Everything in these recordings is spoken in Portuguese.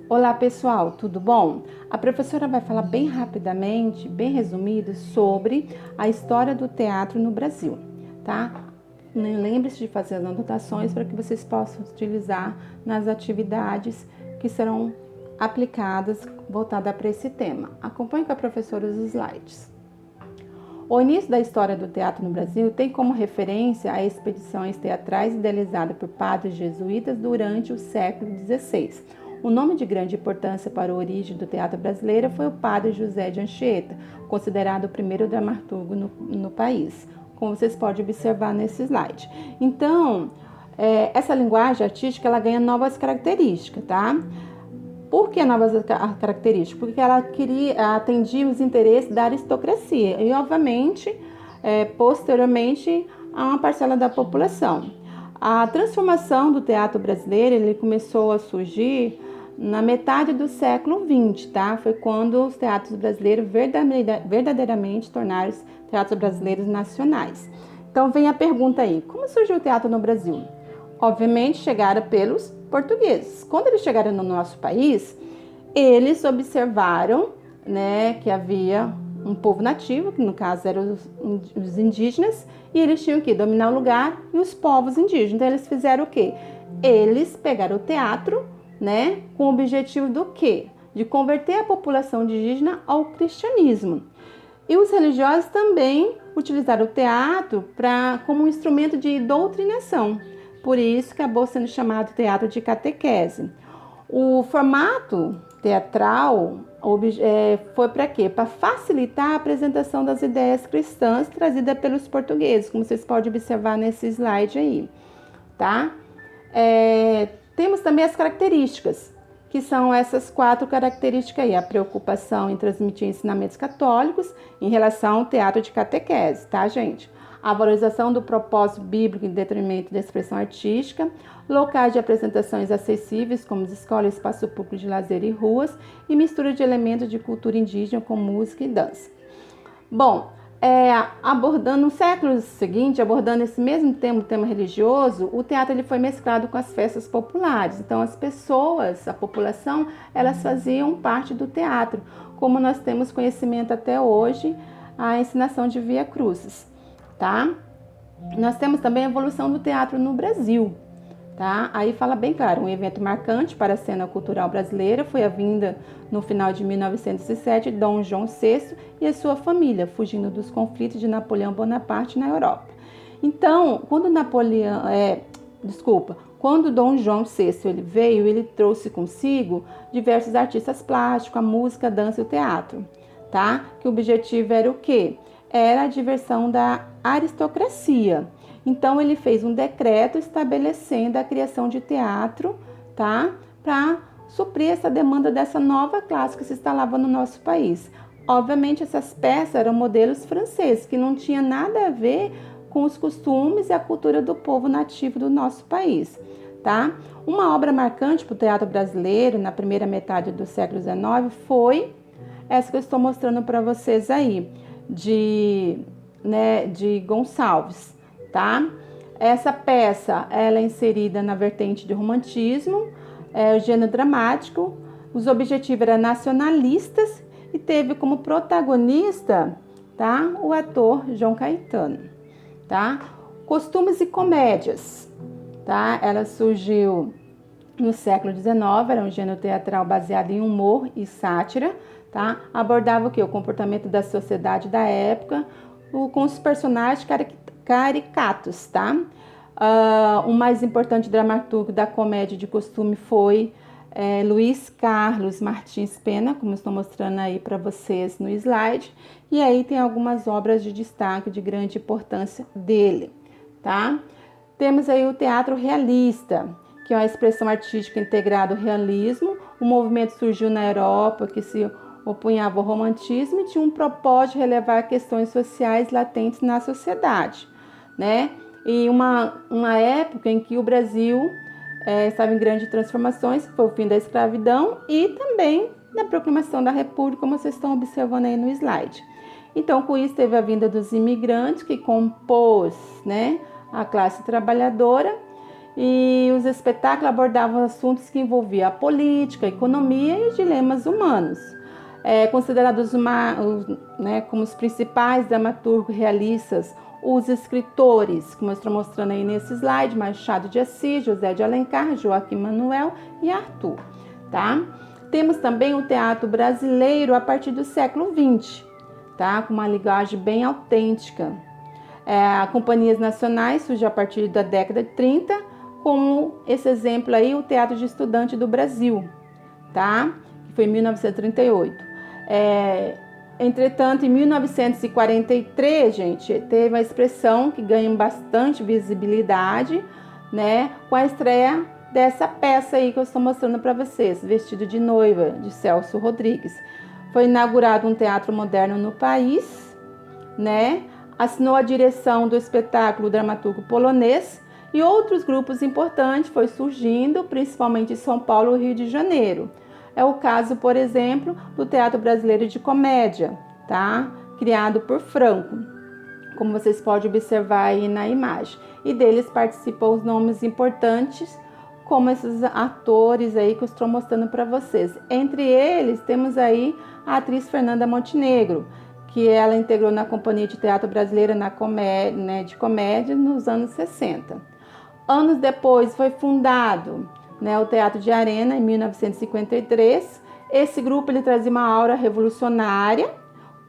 Olá pessoal, tudo bom? A professora vai falar bem rapidamente, bem resumido, sobre a história do teatro no Brasil, tá? Lembre-se de fazer as anotações para que vocês possam utilizar nas atividades que serão aplicadas voltadas para esse tema. Acompanhe com a professora os slides. O início da história do teatro no Brasil tem como referência a expedições teatrais idealizadas por padres jesuítas durante o século XVI. O nome de grande importância para a origem do teatro brasileiro foi o padre José de Anchieta, considerado o primeiro dramaturgo no país, como vocês podem observar nesse slide. Então, essa linguagem artística ela ganha novas características, tá? Por que novas características? Porque ela atendia os interesses da aristocracia e, obviamente, posteriormente, a uma parcela da população. A transformação do teatro brasileiro ele começou a surgir na metade do século XX, tá? Foi quando os teatros brasileiros verdadeiramente tornaram-se teatros brasileiros nacionais. Então, vem a pergunta aí, como surgiu o teatro no Brasil? Obviamente, chegaram pelos portugueses. Quando eles chegaram no nosso país, eles observaram, né, que havia um povo nativo, que no caso eram os indígenas, e eles tinham que dominar o lugar e os povos indígenas. Então, eles fizeram o quê? Eles pegaram o teatro, né, com o objetivo do quê? De converter a população indígena ao cristianismo. E os religiosos também utilizaram o teatro como um instrumento de doutrinação. Por isso acabou sendo chamado teatro de catequese. O formato teatral foi para quê? Para facilitar a apresentação das ideias cristãs trazidas pelos portugueses, como vocês podem observar nesse slide aí, tá? Temos também as características, que são essas 4 características aí, a preocupação em transmitir ensinamentos católicos em relação ao teatro de catequese, tá, gente? A valorização do propósito bíblico em detrimento da expressão artística, locais de apresentações acessíveis, como escolas, espaço público de lazer e ruas, e mistura de elementos de cultura indígena com música e dança. Bom, no século seguinte, abordando esse mesmo tema religioso, o teatro ele foi mesclado com as festas populares. Então, as pessoas, a população, elas faziam parte do teatro, como nós temos conhecimento até hoje, a ensinação de Via Crucis. Tá? Nós temos também a evolução do teatro no Brasil, tá? Aí fala bem claro, um evento marcante para a cena cultural brasileira foi a vinda no final de 1907 de Dom João VI e a sua família, fugindo dos conflitos de Napoleão Bonaparte na Europa. Então, quando Dom João VI ele veio, ele trouxe consigo diversos artistas plásticos, a música, a dança e o teatro, tá? Que o objetivo era o quê? Era a diversão da aristocracia. Então, ele fez um decreto estabelecendo a criação de teatro, tá? Para suprir essa demanda dessa nova classe que se instalava no nosso país. Obviamente, essas peças eram modelos franceses, que não tinha nada a ver com os costumes e a cultura do povo nativo do nosso país, tá? Uma obra marcante para o teatro brasileiro, na primeira metade do século XIX, foi essa que eu estou mostrando para vocês aí, de Gonçalves, tá? Essa peça, ela é inserida na vertente de romantismo, o gênero dramático, os objetivos eram nacionalistas e teve como protagonista, tá? O ator João Caetano, tá? Costumes e comédias, tá? Ela surgiu no século XIX, era um gênero teatral baseado em humor e sátira, tá? Abordava o quê? O comportamento da sociedade da época, com os personagens caricatos, tá? O mais importante dramaturgo da comédia de costume foi Luiz Carlos Martins Pena, como estou mostrando aí para vocês no slide. E aí tem algumas obras de destaque de grande importância dele, tá? Temos aí o teatro realista, que é uma expressão artística integrada ao realismo. O movimento surgiu na Europa, que se opunhava ao romantismo e tinha um propósito de relevar questões sociais latentes na sociedade, né? E uma época em que o Brasil estava em grandes transformações, que foi o fim da escravidão e também da proclamação da República, como vocês estão observando aí no slide. Então, com isso, teve a vinda dos imigrantes, que compôs, né, a classe trabalhadora, e os espetáculos abordavam assuntos que envolviam a política, a economia e os dilemas humanos. Considerados como os principais dramaturgos realistas, os escritores, como eu estou mostrando aí nesse slide, Machado de Assis, José de Alencar, Joaquim Manuel e Arthur, tá? Temos também o teatro brasileiro a partir do século XX, tá? Com uma linguagem bem autêntica. Companhias nacionais surgem a partir da década de 30, como esse exemplo aí, o Teatro de Estudante do Brasil, tá? Que foi em 1938. Entretanto, em 1943, gente, teve uma expressão que ganha bastante visibilidade, né? Com a estreia dessa peça aí que eu estou mostrando para vocês, Vestido de Noiva, de Celso Rodrigues. Foi inaugurado um teatro moderno no país, né? Assinou a direção do espetáculo o dramaturgo polonês e outros grupos importantes foi surgindo, principalmente em São Paulo e Rio de Janeiro. É o caso, por exemplo, do Teatro Brasileiro de Comédia, tá? Criado por Franco, como vocês podem observar aí na imagem. E deles participam os nomes importantes, como esses atores aí que eu estou mostrando para vocês. Entre eles, temos aí a atriz Fernanda Montenegro, que ela integrou na Companhia de Teatro Brasileira de Comédia nos anos 60. Anos depois foi fundado, né, o Teatro de Arena, em 1953. Esse grupo ele trazia uma aura revolucionária,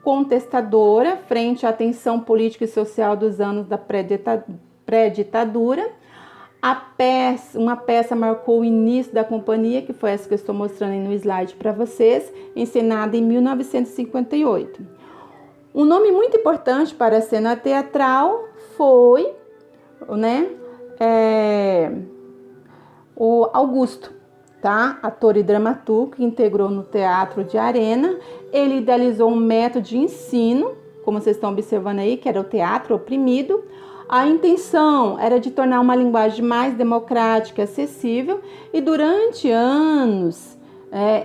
contestadora, frente à tensão política e social dos anos da pré-ditadura. Uma peça marcou o início da companhia, que foi essa que eu estou mostrando aí no slide para vocês, encenada em 1958. Um nome muito importante para a cena teatral foi, né, o Augusto, tá? Ator e dramaturgo que integrou no Teatro de Arena. Ele idealizou um método de ensino, como vocês estão observando aí, que era o teatro oprimido. A intenção era de tornar uma linguagem mais democrática e acessível, e durante anos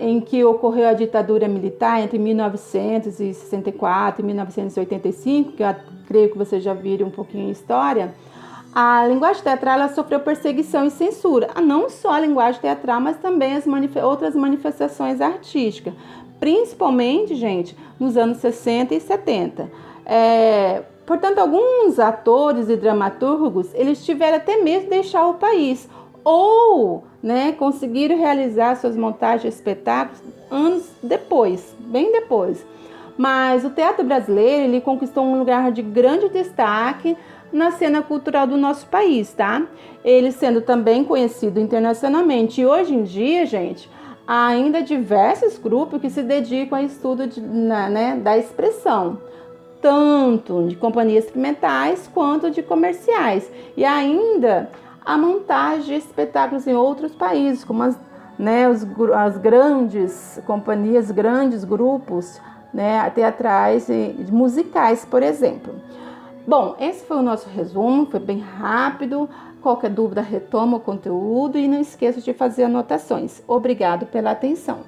em que ocorreu a ditadura militar, entre 1964 e 1985, que eu creio que vocês já viram um pouquinho em história, a linguagem teatral ela sofreu perseguição e censura. Não só a linguagem teatral, mas também as outras manifestações artísticas, principalmente, gente, nos anos 60 e 70. Portanto, alguns atores e dramaturgos, eles tiveram até mesmo de deixar o país, ou, né, conseguiram realizar suas montagens de espetáculos anos depois, bem depois. Mas o teatro brasileiro, ele conquistou um lugar de grande destaque na cena cultural do nosso país, tá? Ele sendo também conhecido internacionalmente. E hoje em dia, gente, há ainda diversos grupos que se dedicam ao estudo da expressão, tanto de companhias experimentais quanto de comerciais. E ainda a montagem de espetáculos em outros países, como as grandes companhias, grandes grupos, né, teatrais e musicais, por exemplo. Bom, esse foi o nosso resumo, foi bem rápido. Qualquer dúvida, retoma o conteúdo e não esqueça de fazer anotações. Obrigado pela atenção.